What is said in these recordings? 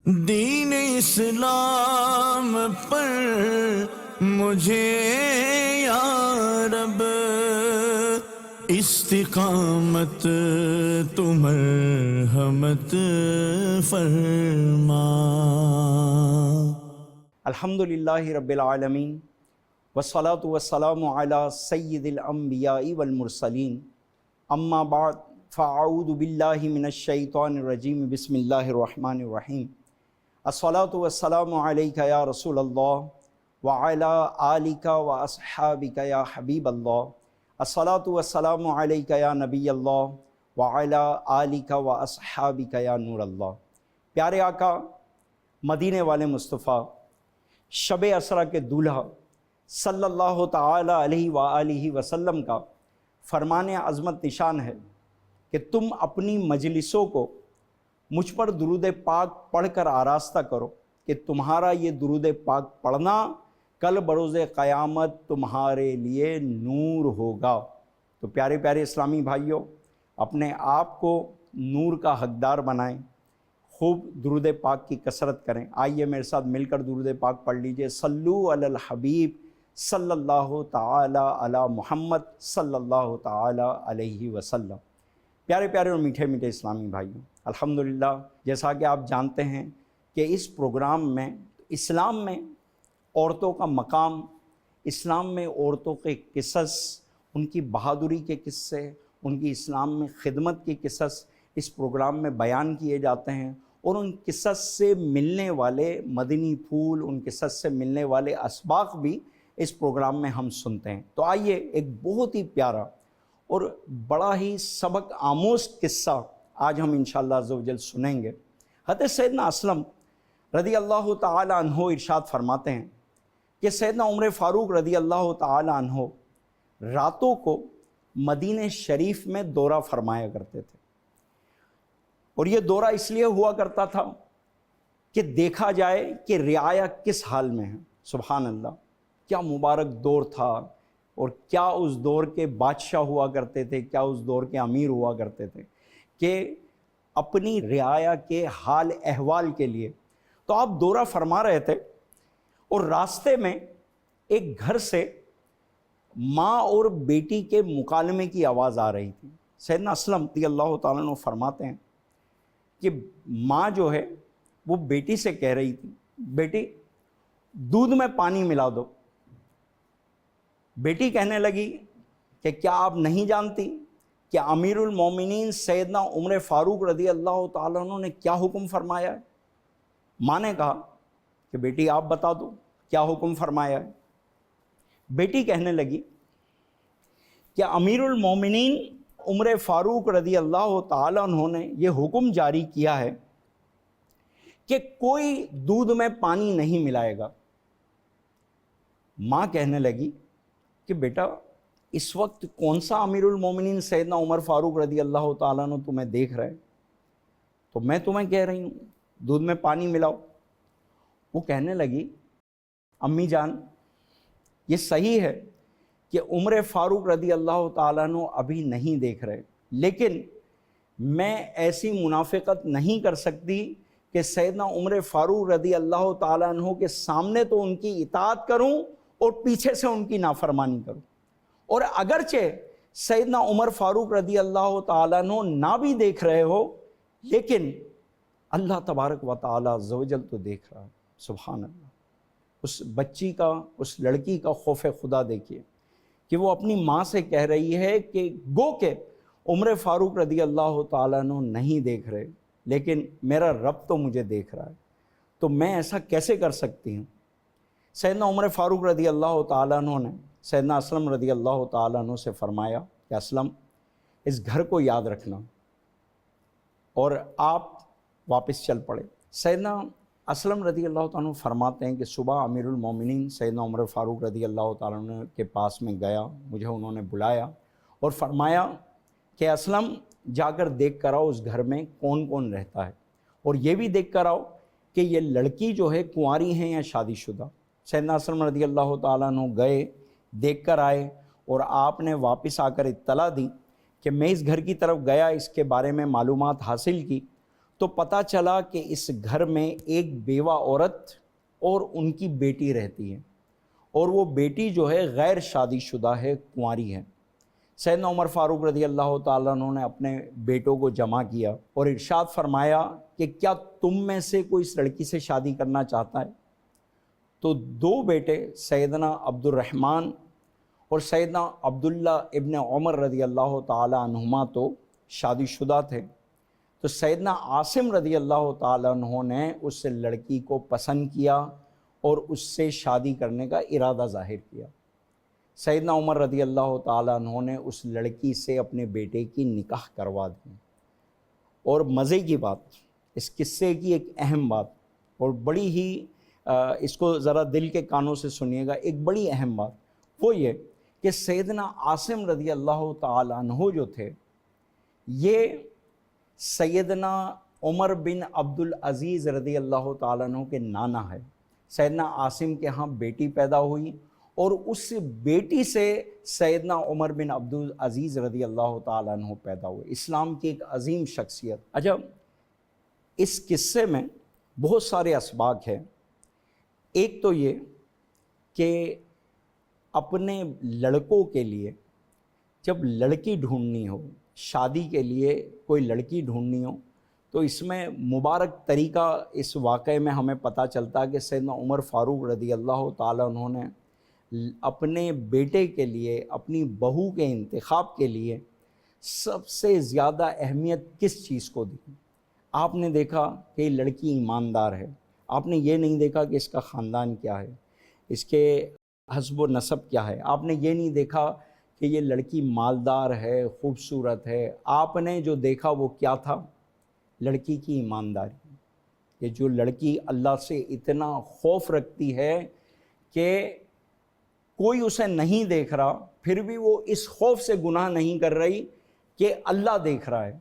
دین اسلام پر مجھے یا رب استقامت تو مرحمت فرما۔ الحمدللہ رب العالمین والصلاة والسلام علی سید الانبیاء والمرسلین، اما بعد فاعوذ باللہ من الشیطان الرجیم، بسم اللہ الرحمن الرحیم۔ الصلاة والسلام علیک یا رسول اللہ وعلی آلک واصحابک یا حبیب اللہ۔ الصلاة والسلام علیک یا نبی اللہ وعلی آلک واصحابک یا نور اللہ۔ پیارے آقا مدینے والے مصطفیٰ شب اسرا کے دولہا صلی اللہ تعالی علیہ وآلہ وسلم کا فرمان عظمت نشان ہے کہ تم اپنی مجلسوں کو مجھ پر درود پاک پڑھ کر آراستہ کرو کہ تمہارا یہ درود پاک پڑھنا کل بروز قیامت تمہارے لیے نور ہوگا۔ تو پیارے پیارے اسلامی بھائیوں، اپنے آپ کو نور کا حقدار بنائیں، خوب درود پاک کی کثرت کریں۔ آئیے میرے ساتھ مل کر درود پاک پڑھ لیجئے۔ صلو علی الحبیب صلی اللہ تعالی علی محمد صلی اللہ تعالی علیہ وسلم۔ پیارے پیارے اور میٹھے میٹھے اسلامی بھائیوں، الحمدللہ جیسا کہ آپ جانتے ہیں کہ اس پروگرام میں اسلام میں عورتوں کا مقام، اسلام میں عورتوں کے قصص، ان کی بہادری کے قصے، ان کی اسلام میں خدمت کے قصص اس پروگرام میں بیان کیے جاتے ہیں، اور ان قصص سے ملنے والے مدنی پھول، ان قصص سے ملنے والے اسباق بھی اس پروگرام میں ہم سنتے ہیں۔ تو آئیے ایک بہت ہی پیارا اور بڑا ہی سبق آموز قصہ آج ہم انشاءاللہ عز و جل سنیں گے۔ حضرت سیدنا اسلم رضی اللہ تعالی عنہ ارشاد فرماتے ہیں کہ سیدنا عمر فاروق رضی اللہ تعالی عنہ راتوں کو مدینہ شریف میں دورہ فرمایا کرتے تھے، اور یہ دورہ اس لیے ہوا کرتا تھا کہ دیکھا جائے کہ رعایا کس حال میں ہے۔ سبحان اللہ، کیا مبارک دور تھا، اور کیا اس دور کے بادشاہ ہوا کرتے تھے، کیا اس دور کے امیر ہوا کرتے تھے کہ اپنی رعایا کے حال احوال کے لیے تو آپ دورہ فرما رہے تھے، اور راستے میں ایک گھر سے ماں اور بیٹی کے مکالمے کی آواز آ رہی تھی۔ سیدنا اسلم رضی اللہ تعالیٰ عنہ فرماتے ہیں کہ ماں جو ہے وہ بیٹی سے کہہ رہی تھی، بیٹی دودھ میں پانی ملا دو۔ بیٹی کہنے لگی کہ کیا آپ نہیں جانتی کہ امیر المومنین سیدنا عمر فاروق رضی اللہ تعالیٰ عنہ نے کیا حکم فرمایا ہے؟ ماں نے کہا کہ بیٹی آپ بتا دو کیا حکم فرمایا ہے۔ بیٹی کہنے لگی کہ امیر المومنین عمر فاروق رضی اللہ تعالیٰ عنہ نے یہ حکم جاری کیا ہے کہ کوئی دودھ میں پانی نہیں ملائے گا۔ ماں کہنے لگی کہ بیٹا اس وقت کون سا امیر المومنین سیدنا عمر فاروق رضی اللہ تعالیٰ عنہ تمہیں دیکھ رہے، تو میں تمہیں کہہ رہی ہوں دودھ میں پانی ملاؤ۔ وہ کہنے لگی امی جان، یہ صحیح ہے کہ عمر فاروق رضی اللہ تعالیٰ عنہ ابھی نہیں دیکھ رہے، لیکن میں ایسی منافقت نہیں کر سکتی کہ سیدنا عمر فاروق رضی اللہ تعالیٰ عنہ کے سامنے تو ان کی اطاعت کروں اور پیچھے سے ان کی نافرمانی کروں، اور اگرچہ سیدنا عمر فاروق رضی اللہ تعالیٰ عنہ نہ بھی دیکھ رہے ہو، لیکن اللہ تبارک و تعالیٰ عز و جل تو دیکھ رہا ہے۔ سبحان اللہ، اس بچی کا، اس لڑکی کا خوف خدا دیکھیے کہ وہ اپنی ماں سے کہہ رہی ہے کہ گو کہ عمر فاروق رضی اللہ تعالیٰ عنہ نہیں دیکھ رہے، لیکن میرا رب تو مجھے دیکھ رہا ہے، تو میں ایسا کیسے کر سکتی ہوں۔ سیدنا عمر فاروق رضی اللہ تعالیٰ عنہ نے سیدنا اسلم رضی اللہ تعالیٰ عنہ سے فرمایا کہ اسلم اس گھر کو یاد رکھنا، اور آپ واپس چل پڑے۔ سیدنا اسلم رضی اللہ تعالیٰ عنہ فرماتے ہیں کہ صبح امیر المومنین سیدنا عمر فاروق رضی اللہ تعالیٰ عنہ کے پاس میں گیا، مجھے انہوں نے بلایا اور فرمایا کہ اسلم جا کر دیکھ کر آؤ اس گھر میں کون کون رہتا ہے، اور یہ بھی دیکھ کر آؤ کہ یہ لڑکی جو ہے کنواری ہیں یا شادی شدہ۔ سیدنا اسلم رضی اللہ تعالیٰ عنہ گئے، دیکھ کر آئے، اور آپ نے واپس آ کر اطلاع دی کہ میں اس گھر کی طرف گیا، اس کے بارے میں معلومات حاصل کی، تو پتہ چلا کہ اس گھر میں ایک بیوہ عورت اور ان کی بیٹی رہتی ہے، اور وہ بیٹی جو ہے غیر شادی شدہ ہے، کنواری ہے۔ سیدنا عمر فاروق رضی اللہ تعالیٰ عنہ نے اپنے بیٹوں کو جمع کیا اور ارشاد فرمایا کہ کیا تم میں سے کوئی اس لڑکی سے شادی کرنا چاہتا ہے؟ تو دو بیٹے سیدنا عبد الرحمن اور سیدنا عبداللہ ابن عمر رضی اللہ تعالیٰ عنہما تو شادی شدہ تھے، تو سیدنا عاصم رضی اللہ تعالیٰ عنہ نے اس لڑکی کو پسند کیا اور اس سے شادی کرنے کا ارادہ ظاہر کیا۔ سیدنا عمر رضی اللہ تعالیٰ عنہ نے اس لڑکی سے اپنے بیٹے کی نکاح کروا دی۔ اور مزے کی بات، اس قصے کی ایک اہم بات، اور بڑی ہی اس کو ذرا دل کے کانوں سے سنیے گا، ایک بڑی اہم بات وہ یہ کہ سیدنا عاصم رضی اللہ تعالیٰ عنہ جو تھے، یہ سیدنا عمر بن عبد العزیز رضی اللہ تعالیٰ عنہ کے نانا ہے۔ سیدنا عاصم کے ہاں بیٹی پیدا ہوئی اور اس بیٹی سے سیدنا عمر بن عبد العزیز رضی اللہ تعالیٰ عنہ پیدا ہوئے، اسلام کی ایک عظیم شخصیت۔ اچھا، اس قصے میں بہت سارے اسباق ہیں۔ ایک تو یہ کہ اپنے لڑکوں کے لیے جب لڑکی ڈھونڈنی ہو، شادی کے لیے کوئی لڑکی ڈھونڈنی ہو، تو اس میں مبارک طریقہ اس واقعے میں ہمیں پتہ چلتا کہ سیدنا عمر فاروق رضی اللہ تعالیٰ عنہ نے اپنے بیٹے کے لیے، اپنی بہو کے انتخاب کے لیے سب سے زیادہ اہمیت کس چیز کو دی؟ آپ نے دیکھا کہ یہ لڑکی ایماندار ہے، آپ نے یہ نہیں دیکھا کہ اس کا خاندان کیا ہے، اس کے حسب و نسب کیا ہے، آپ نے یہ نہیں دیکھا کہ یہ لڑکی مالدار ہے، خوبصورت ہے۔ آپ نے جو دیکھا وہ کیا تھا؟ لڑکی کی ایمانداری، کہ جو لڑکی اللہ سے اتنا خوف رکھتی ہے کہ کوئی اسے نہیں دیکھ رہا، پھر بھی وہ اس خوف سے گناہ نہیں کر رہی کہ اللہ دیکھ رہا ہے،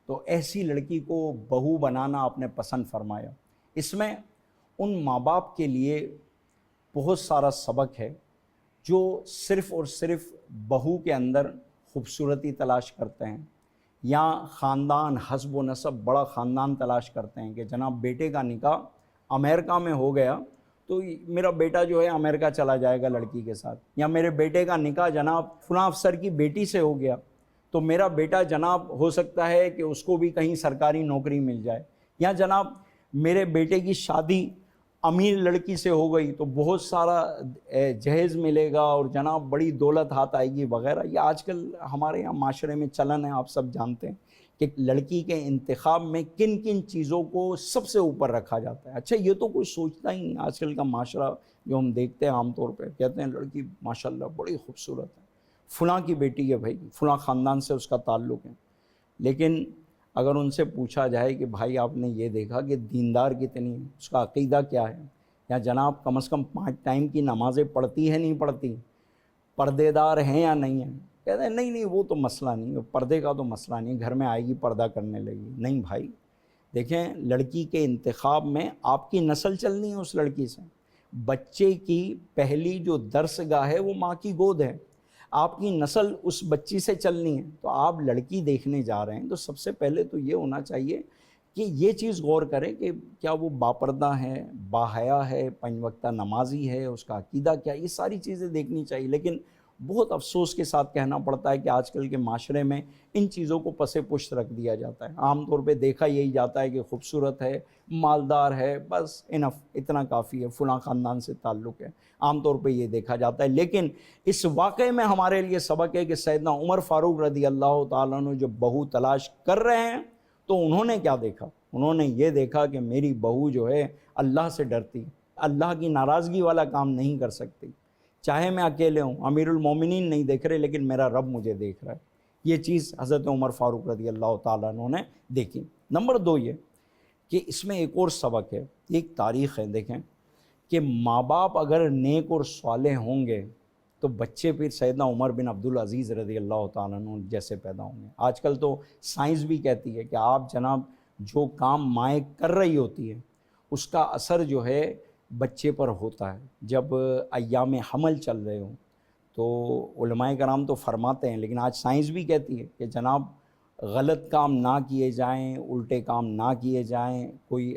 تو ایسی لڑکی کو بہو بنانا آپ نے پسند فرمایا۔ اس میں ان ماں باپ کے لیے بہت سارا سبق ہے جو صرف اور صرف بہو کے اندر خوبصورتی تلاش کرتے ہیں، یا خاندان، حسب و نسب، بڑا خاندان تلاش کرتے ہیں کہ جناب بیٹے کا نکاح امریکہ میں ہو گیا تو میرا بیٹا جو ہے امریکہ چلا جائے گا لڑکی کے ساتھ، یا میرے بیٹے کا نکاح جناب فلاں افسر کی بیٹی سے ہو گیا تو میرا بیٹا جناب ہو سکتا ہے کہ اس کو بھی کہیں سرکاری نوکری مل جائے، یا جناب میرے بیٹے کی شادی امیر لڑکی سے ہو گئی تو بہت سارا جہیز ملے گا اور جناب بڑی دولت ہاتھ آئے گی وغیرہ۔ یہ آج کل ہمارے یہاں معاشرے میں چلن ہے، آپ سب جانتے ہیں کہ لڑکی کے انتخاب میں کن کن چیزوں کو سب سے اوپر رکھا جاتا ہے۔ اچھا، یہ تو کوئی سوچتا ہی نہیں۔ آج کل کا معاشرہ جو ہم دیکھتے ہیں عام طور پہ، کہتے ہیں لڑکی ماشاءاللہ بڑی خوبصورت ہے، فلاں کی بیٹی ہے، بھائی فلاں خاندان سے اس کا تعلق ہے، لیکن اگر ان سے پوچھا جائے کہ بھائی آپ نے یہ دیکھا کہ دیندار کتنی ہے، اس کا عقیدہ کیا ہے، یا جناب کم از کم 5 ٹائم کی نمازیں پڑھتی ہے نہیں پڑھتی، پردے دار ہیں یا نہیں ہیں، کہتے ہیں نہیں وہ تو مسئلہ نہیں ہے، پردے کا تو مسئلہ نہیں، گھر میں آئے گی پردہ کرنے لگی۔ نہیں بھائی، دیکھیں لڑکی کے انتخاب میں آپ کی نسل چلنی ہے اس لڑکی سے۔ بچے کی پہلی جو درسگاہ ہے وہ ماں کی گود ہے، آپ کی نسل اس بچی سے چلنی ہے، تو آپ لڑکی دیکھنے جا رہے ہیں تو سب سے پہلے تو یہ ہونا چاہیے کہ یہ چیز غور کریں کہ کیا وہ باپردہ ہے، باحیا ہے، 5 وقتہ نمازی ہے، اس کا عقیدہ کیا، یہ ساری چیزیں دیکھنی چاہیے۔ لیکن بہت افسوس کے ساتھ کہنا پڑتا ہے کہ آج کل کے معاشرے میں ان چیزوں کو پس پشت رکھ دیا جاتا ہے۔ عام طور پہ دیکھا یہی جاتا ہے کہ خوبصورت ہے، مالدار ہے، بس انف، اتنا کافی ہے، فلاں خاندان سے تعلق ہے، عام طور پہ یہ دیکھا جاتا ہے۔ لیکن اس واقعے میں ہمارے لیے سبق ہے کہ سیدنا عمر فاروق رضی اللہ تعالیٰ عنہ جو بہو تلاش کر رہے ہیں تو انہوں نے کیا دیکھا؟ انہوں نے یہ دیکھا کہ میری بہو جو ہے اللہ سے ڈرتی، اللہ کی ناراضگی والا کام نہیں کر سکتی، چاہے میں اکیلے ہوں، امیر المومنین نہیں دیکھ رہے لیکن میرا رب مجھے دیکھ رہا ہے۔ یہ چیز حضرت عمر فاروق رضی اللہ تعالیٰ عنہ نے دیکھی۔ نمبر 2 یہ کہ اس میں ایک اور سبق ہے، ایک تاریخ ہے، دیکھیں کہ ماں باپ اگر نیک اور صالح ہوں گے تو بچے پھر سیدنا عمر بن عبد العزیز رضی اللہ تعالیٰ عنہ جیسے پیدا ہوں گے۔ آج کل تو سائنس بھی کہتی ہے کہ آپ جناب جو کام مائیں کر رہی ہوتی ہے اس کا اثر جو ہے بچے پر ہوتا ہے۔ جب ایام حمل چل رہے ہوں تو علماء کرام تو فرماتے ہیں، لیکن آج سائنس بھی کہتی ہے کہ جناب غلط کام نہ کیے جائیں، الٹے کام نہ کیے جائیں. کوئی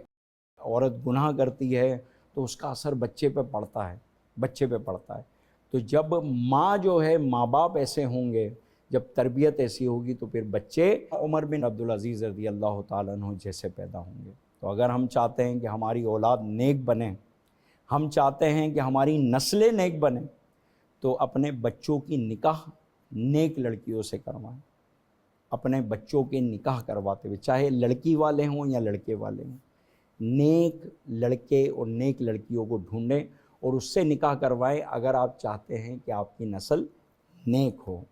عورت گناہ کرتی ہے تو اس کا اثر بچے پہ پڑتا ہے، بچے پہ پڑتا ہے. تو جب ماں جو ہے، ماں باپ ایسے ہوں گے، جب تربیت ایسی ہوگی تو پھر بچے عمر بن عبدالعزیز رضی اللہ تعالیٰ عنہ جیسے پیدا ہوں گے. تو اگر ہم چاہتے ہیں کہ ہماری اولاد نیک بنے، ہم چاہتے ہیں کہ ہماری نسلیں نیک بنیں، تو اپنے بچوں کی نکاح نیک لڑکیوں سے کروائیں. اپنے بچوں کے نکاح کرواتے ہوئے، چاہے لڑکی والے ہوں یا لڑکے والے ہوں، نیک لڑکے اور نیک لڑکیوں کو ڈھونڈیں اور اس سے نکاح کروائیں اگر آپ چاہتے ہیں کہ آپ کی نسل نیک ہو.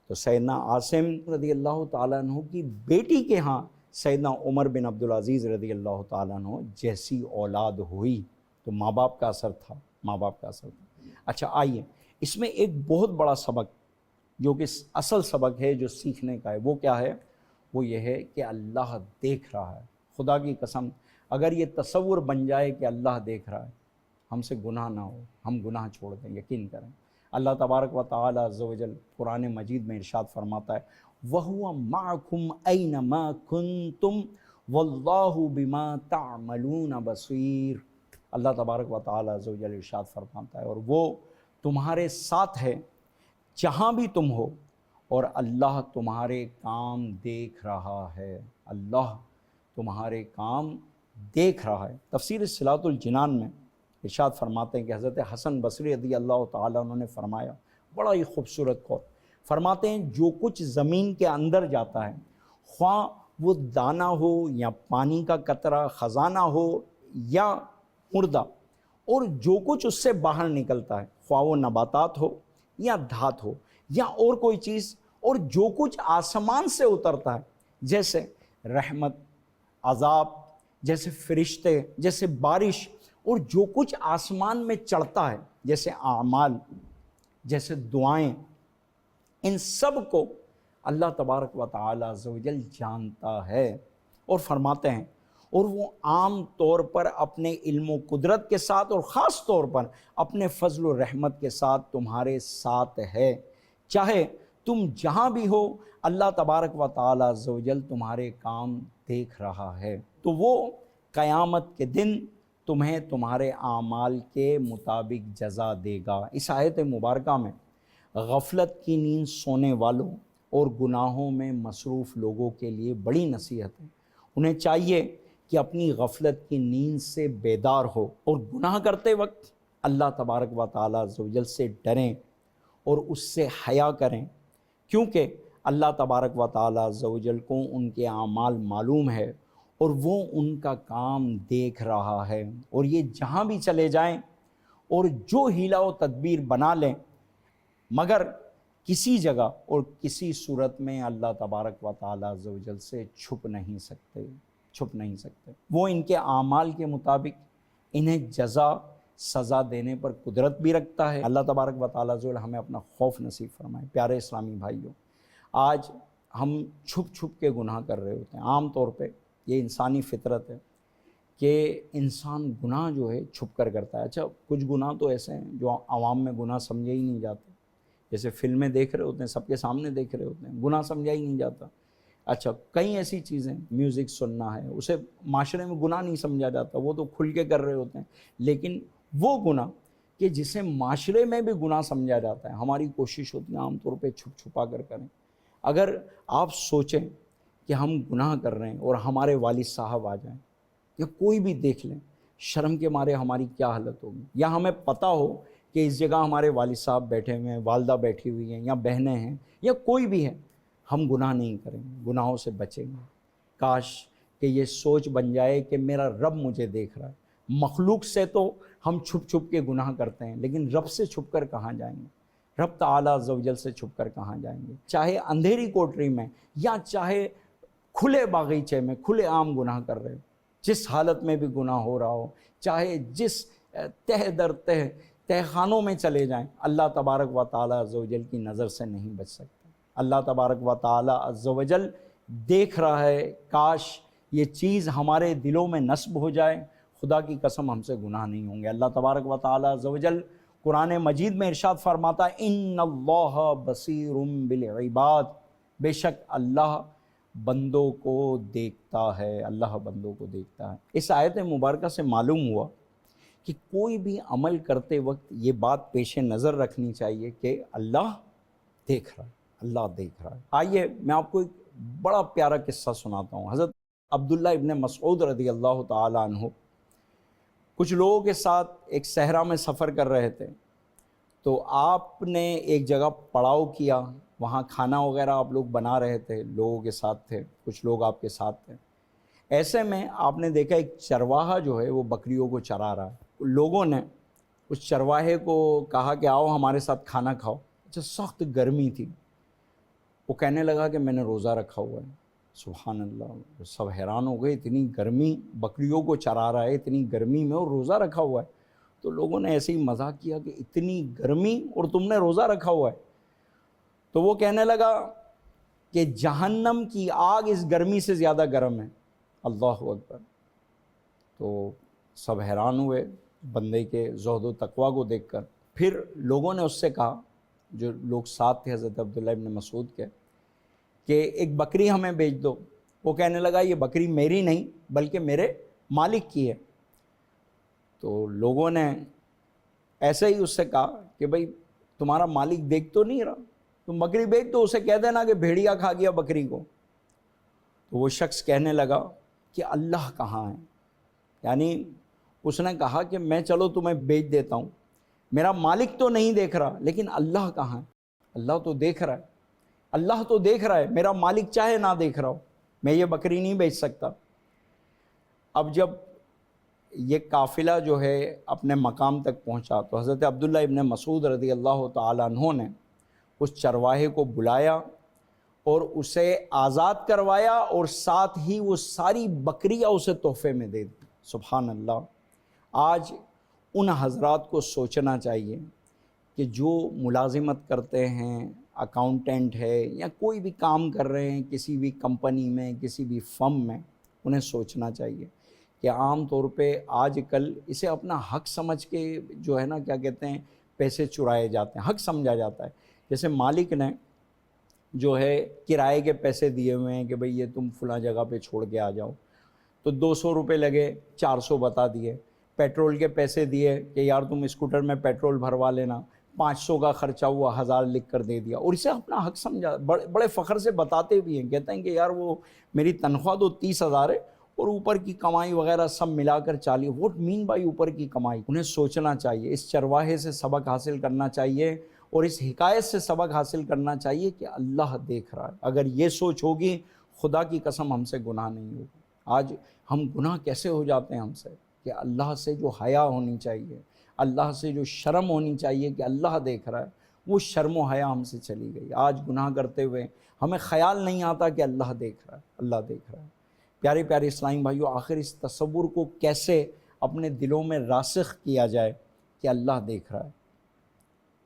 تو سیدنا عاصم رضی اللہ تعالیٰ عنہ کی بیٹی کے ہاں سیدنا عمر بن عبدالعزیز رضی اللہ تعالیٰ عنہ جیسی اولاد ہوئی. تو ماں باپ کا اثر تھا، ماں باپ کا اثر تھا. اچھا آئیے، اس میں ایک بہت بڑا سبق جو کہ اصل سبق ہے جو سیکھنے کا ہے، وہ کیا ہے؟ وہ یہ ہے کہ اللہ دیکھ رہا ہے. خدا کی قسم اگر یہ تصور بن جائے کہ اللہ دیکھ رہا ہے، ہم سے گناہ نہ ہو، ہم گناہ چھوڑ دیں. یقین کریں، اللہ تبارک و تعالی عز و جل قرآن مجید میں ارشاد فرماتا ہے وَهُوَ مَعَكُمْ أَيْنَمَا كُنْتُمْ وَاللَّهُ بِمَا تَعْمَلُونَ بَصِيرٌ. اللہ تبارک و تعالی عز و جل ارشاد فرماتا ہے اور وہ تمہارے ساتھ ہے جہاں بھی تم ہو، اور اللہ تمہارے کام دیکھ رہا ہے. اللہ تمہارے کام دیکھ رہا ہے. تفسیر صلاۃ الجنان میں ارشاد فرماتے ہیں کہ حضرت حسن بصری رضی اللہ تعالیٰ عنہ نے فرمایا، بڑا ہی خوبصورت قول فرماتے ہیں، جو کچھ زمین کے اندر جاتا ہے، خواہ وہ دانہ ہو یا پانی کا قطرہ، خزانہ ہو یا مردہ، اور جو کچھ اس سے باہر نکلتا ہے، خواہ وہ نباتات ہو یا دھات ہو یا اور کوئی چیز، اور جو کچھ آسمان سے اترتا ہے جیسے رحمت، عذاب، جیسے فرشتے، جیسے بارش، اور جو کچھ آسمان میں چڑھتا ہے جیسے اعمال، جیسے دعائیں، ان سب کو اللہ تبارک و تعالی عز و جل جانتا ہے. اور فرماتے ہیں اور وہ عام طور پر اپنے علم و قدرت کے ساتھ اور خاص طور پر اپنے فضل و رحمت کے ساتھ تمہارے ساتھ ہے. چاہے تم جہاں بھی ہو، اللہ تبارک و تعالی عز و جل تمہارے کام دیکھ رہا ہے. تو وہ قیامت کے دن تمہیں تمہارے اعمال کے مطابق جزا دے گا. اس آیت مبارکہ میں غفلت کی نیند سونے والوں اور گناہوں میں مصروف لوگوں کے لیے بڑی نصیحت ہے. انہیں چاہیے کہ اپنی غفلت کی نیند سے بیدار ہو اور گناہ کرتے وقت اللہ تبارک و تعالی عز و جل سے ڈریں اور اس سے حیا کریں، کیونکہ اللہ تبارک و تعالی عز و جل کو ان کے اعمال معلوم ہے اور وہ ان کا کام دیکھ رہا ہے. اور یہ جہاں بھی چلے جائیں اور جو ہیلا و تدبیر بنا لیں، مگر کسی جگہ اور کسی صورت میں اللہ تبارک و تعالی عز و جل سے چھپ نہیں سکتے، چھپ نہیں سکتے. وہ ان کے اعمال کے مطابق انہیں جزا سزا دینے پر قدرت بھی رکھتا ہے. اللہ تبارک و تعالی عز و جل ہمیں اپنا خوف نصیب فرمائے. پیارے اسلامی بھائیوں، آج ہم چھپ چھپ کے گناہ کر رہے ہوتے ہیں. عام طور پہ یہ انسانی فطرت ہے کہ انسان گناہ جو ہے چھپ کر کرتا ہے. اچھا کچھ گناہ تو ایسے ہیں جو عوام میں گناہ سمجھے ہی نہیں جاتے، جیسے فلمیں دیکھ رہے ہوتے ہیں، سب کے سامنے دیکھ رہے ہوتے ہیں، گناہ سمجھا ہی نہیں جاتا. اچھا کئی ایسی چیزیں، میوزک سننا ہے، اسے معاشرے میں گناہ نہیں سمجھا جاتا، وہ تو کھل کے کر رہے ہوتے ہیں. لیکن وہ گناہ کہ جسے معاشرے میں بھی گناہ سمجھا جاتا ہے، ہماری کوشش ہوتی ہے عام طور پہ چھپ چھپا کر کریں. اگر آپ سوچیں کہ ہم گناہ کر رہے ہیں اور ہمارے والد صاحب آ جائیں یا کوئی بھی دیکھ لیں، شرم کے مارے ہماری کیا حالت ہوگی. یا ہمیں پتہ ہو کہ اس جگہ ہمارے والد صاحب بیٹھے ہوئے ہیں، والدہ بیٹھی ہوئی ہیں، یا بہنیں ہیں، یا کوئی بھی ہے، ہم گناہ نہیں کریں گے، گناہوں سے بچیں گے. کاش کہ یہ سوچ بن جائے کہ میرا رب مجھے دیکھ رہا ہے. مخلوق سے تو ہم چھپ چھپ کے گناہ کرتے ہیں، لیکن رب سے چھپ کر کہاں جائیں گے؟ رب تعالیٰ عز و جل سے چھپ کر کہاں جائیں گے؟ چاہے اندھیری کوٹری میں یا چاہے کھلے باغیچے میں کھلے عام گناہ کر رہے ہو، جس حالت میں بھی گناہ ہو رہا ہو، چاہے جس تہ در تہ خانوں میں چلے جائیں، اللہ تبارک و تعالیٰ عز و جل کی نظر سے نہیں بچ سکتے. اللہ تبارک و تعالیٰ عز و جل دیکھ رہا ہے. کاش یہ چیز ہمارے دلوں میں نصب ہو جائے. خدا کی قسم ہم سے گناہ نہیں ہوں گے. اللہ تبارک و تعالیٰ عز و جل قرآن مجید میں ارشاد فرماتا ہے ان اللہ بصیر بالعباد، بے شک اللہ بندوں کو دیکھتا ہے، اللہ بندوں کو دیکھتا ہے۔ اس آیت مبارکہ سے معلوم ہوا کہ کوئی بھی عمل کرتے وقت یہ بات پیش نظر رکھنی چاہیے کہ اللہ دیکھ رہا ہے، اللہ دیکھ رہا ہے۔ آئیے میں آپ کو ایک بڑا پیارا قصہ سناتا ہوں۔ حضرت عبداللہ ابن مسعود رضی اللہ تعالی عنہ کچھ لوگوں کے ساتھ ایک صحرا میں سفر کر رہے تھے، تو آپ نے ایک جگہ پڑاؤ کیا، وہاں کھانا وغیرہ آپ لوگ بنا رہے تھے، لوگوں کے ساتھ تھے، کچھ لوگ آپ کے ساتھ تھے۔ ایسے میں آپ نے دیکھا ایک چرواہا جو ہے وہ بکریوں کو چرا رہا ہے۔ لوگوں نے اس چرواہے کو کہا کہ آؤ ہمارے ساتھ کھانا کھاؤ۔ اچھا، سخت گرمی تھی، وہ کہنے لگا کہ میں نے روزہ رکھا ہوا ہے۔ سبحان اللہ، سب حیران ہو گئے، اتنی گرمی، بکریوں کو چرا رہا ہے، اتنی گرمی میں اور روزہ رکھا ہوا ہے۔ تو لوگوں نے ایسے ہی مذاق کیا کہ اتنی گرمی اور تم نے روزہ رکھا ہوا ہے۔ تو وہ کہنے لگا کہ جہنم کی آگ اس گرمی سے زیادہ گرم ہے۔ اللہ اکبر۔ تو سب حیران ہوئے بندے کے زہد و تقویٰ کو دیکھ کر۔ پھر لوگوں نے اس سے کہا، جو لوگ ساتھ تھے حضرت عبداللہ ابن مسعود کے، کہ ایک بکری ہمیں بیچ دو۔ وہ کہنے لگا یہ بکری میری نہیں بلکہ میرے مالک کی ہے۔ تو لوگوں نے ایسے ہی اس سے کہا کہ بھئی تمہارا مالک دیکھ تو نہیں رہا، تم بکری بیچ دو، اسے کہہ دینا کہ بھیڑیا کھا گیا بکری کو۔ تو وہ شخص کہنے لگا کہ اللہ کہاں ہے؟ یعنی اس نے کہا کہ میں چلو تمہیں بیچ دیتا ہوں، میرا مالک تو نہیں دیکھ رہا لیکن اللہ کہاں ہے؟ اللہ تو دیکھ رہا ہے، اللہ تو دیکھ رہا ہے، میرا مالک چاہے نہ دیکھ رہا ہو، میں یہ بکری نہیں بیچ سکتا۔ اب جب یہ قافلہ جو ہے اپنے مقام تک پہنچا تو حضرت عبداللہ ابن مسعود رضی اللہ تعالیٰ عنہ نے اس چرواہے کو بلایا اور اسے آزاد کروایا، اور ساتھ ہی وہ ساری بکریاں اسے تحفے میں دے دی۔ سبحان اللہ۔ آج ان حضرات کو سوچنا چاہیے کہ جو ملازمت کرتے ہیں، اکاؤنٹنٹ ہے یا کوئی بھی کام کر رہے ہیں کسی بھی کمپنی میں، کسی بھی فرم میں، انہیں سوچنا چاہیے کہ عام طور پہ آج کل اسے اپنا حق سمجھ کے جو ہے نا کیا کہتے ہیں پیسے چرائے جاتے ہیں، حق سمجھا جاتا ہے۔ جیسے مالک نے جو ہے کرائے کے پیسے دیے ہوئے ہیں کہ بھئی یہ تم فلاں جگہ پہ چھوڑ کے آ جاؤ، تو 200 روپے لگے، 400 بتا دیے۔ پیٹرول کے پیسے دیے کہ یار تم اسکوٹر میں پیٹرول بھروا لینا، 500 کا خرچہ ہوا، 1000 لکھ کر دے دیا، اور اسے اپنا حق سمجھا۔ بڑے فخر سے بتاتے بھی ہیں، کہتے ہیں کہ یار وہ میری تنخواہ تو 30,000 ہے اور اوپر کی کمائی وغیرہ سب ملا کر 40۔ واٹ مین بائی اوپر کی کمائی؟ انہیں سوچنا چاہیے، اس چرواہے سے سبق حاصل کرنا چاہیے اور اس حکایت سے سبق حاصل کرنا چاہیے کہ اللہ دیکھ رہا ہے۔ اگر یہ سوچ ہوگی، خدا کی قسم ہم سے گناہ نہیں ہوگا۔ آج ہم گناہ کیسے ہو جاتے ہیں ہم سے، کہ اللہ سے جو حیا ہونی چاہیے، اللہ سے جو شرم ہونی چاہیے کہ اللہ دیکھ رہا ہے، وہ شرم و حیا ہم سے چلی گئی۔ آج گناہ کرتے ہوئے ہمیں خیال نہیں آتا کہ اللہ دیکھ رہا ہے، اللہ دیکھ رہا ہے۔ پیارے پیارے اسلامی بھائیوں، آخر اس تصور کو کیسے اپنے دلوں میں راسخ کیا جائے کہ اللہ دیکھ رہا ہے؟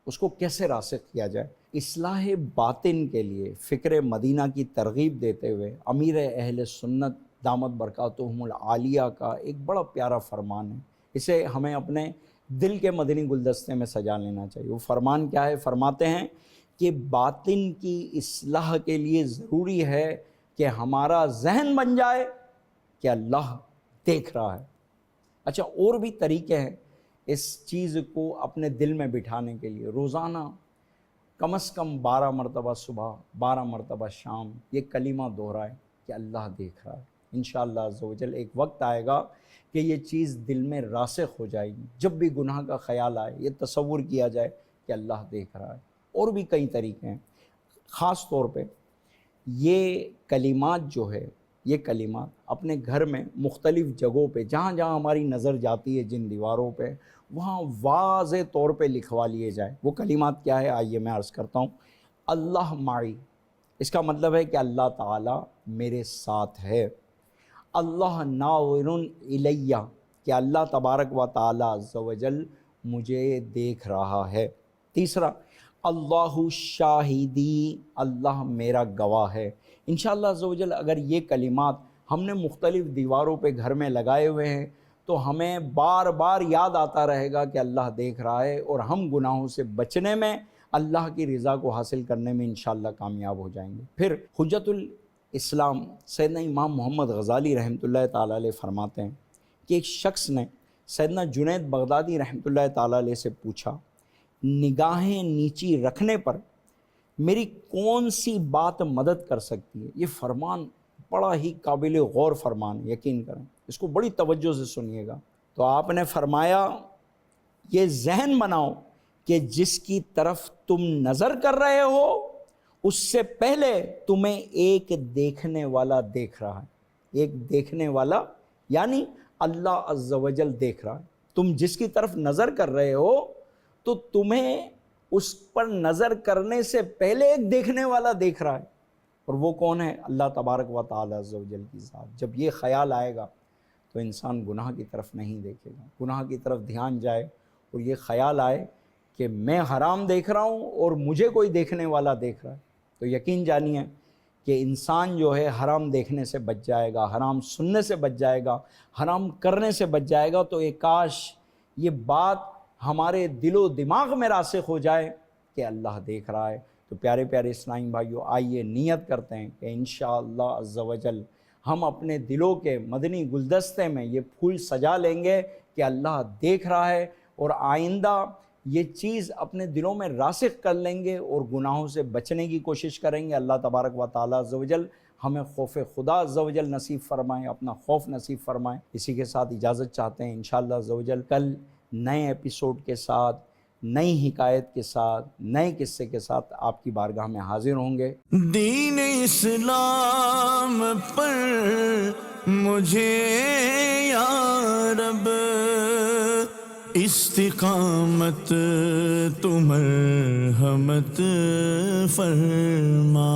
اس کو کیسے راسخ کیا جائے؟ اصلاح باطن کے لیے فکر مدینہ کی ترغیب دیتے ہوئے امیر اہل سنت دامت برکاتہم العالیہ کا ایک بڑا پیارا فرمان ہے، اسے ہمیں اپنے دل کے مدنی گلدستے میں سجا لینا چاہیے۔ وہ فرمان کیا ہے؟ فرماتے ہیں کہ باطن کی اصلاح کے لیے ضروری ہے کہ ہمارا ذہن بن جائے کہ اللہ دیکھ رہا ہے۔ اچھا، اور بھی طریقے ہیں اس چیز کو اپنے دل میں بٹھانے کے لیے۔ روزانہ کم از کم 12 مرتبہ صبح، 12 مرتبہ شام یہ کلمہ دہرائے کہ اللہ دیکھ رہا ہے۔ انشاءاللہ عز و جل ایک وقت آئے گا کہ یہ چیز دل میں راسخ ہو جائے گی۔ جب بھی گناہ کا خیال آئے، یہ تصور کیا جائے کہ اللہ دیکھ رہا ہے۔ اور بھی کئی طریقے ہیں، خاص طور پہ یہ کلمات جو ہے، یہ کلمات اپنے گھر میں مختلف جگہوں پہ جہاں جہاں ہماری نظر جاتی ہے، جن دیواروں پہ، وہاں واضح طور پہ لکھوا لیے جائیں۔ وہ کلمات کیا ہے؟ آئیے میں عرض کرتا ہوں۔ اللہ معی، اس کا مطلب ہے کہ اللہ تعالیٰ میرے ساتھ ہے۔ اللہ ناظر الیہ، کہ اللہ تبارک و تعالیٰ عز و جل مجھے دیکھ رہا ہے۔ تیسرا، اللہ شاہدی، اللہ میرا گواہ ہے۔ انشاءاللہ عز و جل اگر یہ کلمات ہم نے مختلف دیواروں پہ گھر میں لگائے ہوئے ہیں تو ہمیں بار بار یاد آتا رہے گا کہ اللہ دیکھ رہا ہے، اور ہم گناہوں سے بچنے میں، اللہ کی رضا کو حاصل کرنے میں انشاءاللہ کامیاب ہو جائیں گے۔ پھر حجت اسلام سیدنا امام محمد غزالی رحمۃ اللہ تعالیٰ علیہ فرماتے ہیں کہ ایک شخص نے سیدنا جنید بغدادی رحمۃ اللہ تعالیٰ علیہ سے پوچھا، نگاہیں نیچی رکھنے پر میری کون سی بات مدد کر سکتی ہے؟ یہ فرمان بڑا ہی قابل غور فرمان ہے، یقین کریں، اس کو بڑی توجہ سے سنیے گا۔ تو آپ نے فرمایا، یہ ذہن بناؤ کہ جس کی طرف تم نظر کر رہے ہو اس سے پہلے تمہیں ایک دیکھنے والا دیکھ رہا ہے۔ ایک دیکھنے والا یعنی اللہ عز و جل دیکھ رہا ہے۔ تم جس کی طرف نظر کر رہے ہو تو تمہیں اس پر نظر کرنے سے پہلے ایک دیکھنے والا دیکھ رہا ہے، اور وہ کون ہے؟ اللہ تبارک و تعالی عز و جل کی ذات۔ جب یہ خیال آئے گا تو انسان گناہ کی طرف نہیں دیکھے گا، گناہ کی طرف دھیان جائے اور یہ خیال آئے کہ میں حرام دیکھ رہا ہوں اور مجھے کوئی دیکھنے والا دیکھ رہا ہے، تو یقین جانیے کہ انسان جو ہے حرام دیکھنے سے بچ جائے گا، حرام سننے سے بچ جائے گا، حرام کرنے سے بچ جائے گا۔ تو ایک کاش یہ بات ہمارے دل و دماغ میں راسخ ہو جائے کہ اللہ دیکھ رہا ہے۔ تو پیارے پیارے اسلامی بھائیو، آئیے نیت کرتے ہیں کہ انشاءاللہ عز و جل ہم اپنے دلوں کے مدنی گلدستے میں یہ پھول سجا لیں گے کہ اللہ دیکھ رہا ہے، اور آئندہ یہ چیز اپنے دلوں میں راسخ کر لیں گے اور گناہوں سے بچنے کی کوشش کریں گے۔ اللہ تبارک و تعالی عز و جل ہمیں خوف خدا عز و جل نصیب فرمائیں، اپنا خوف نصیب فرمائیں۔ اسی کے ساتھ اجازت چاہتے ہیں، انشاءاللہ عز و جل کل نئے ایپیسوڈ کے ساتھ، نئی حکایت کے ساتھ، نئے قصے کے ساتھ آپ کی بارگاہ میں حاضر ہوں گے۔ دین اسلام پر مجھے یا رب استقامت تو مرحمت فرما۔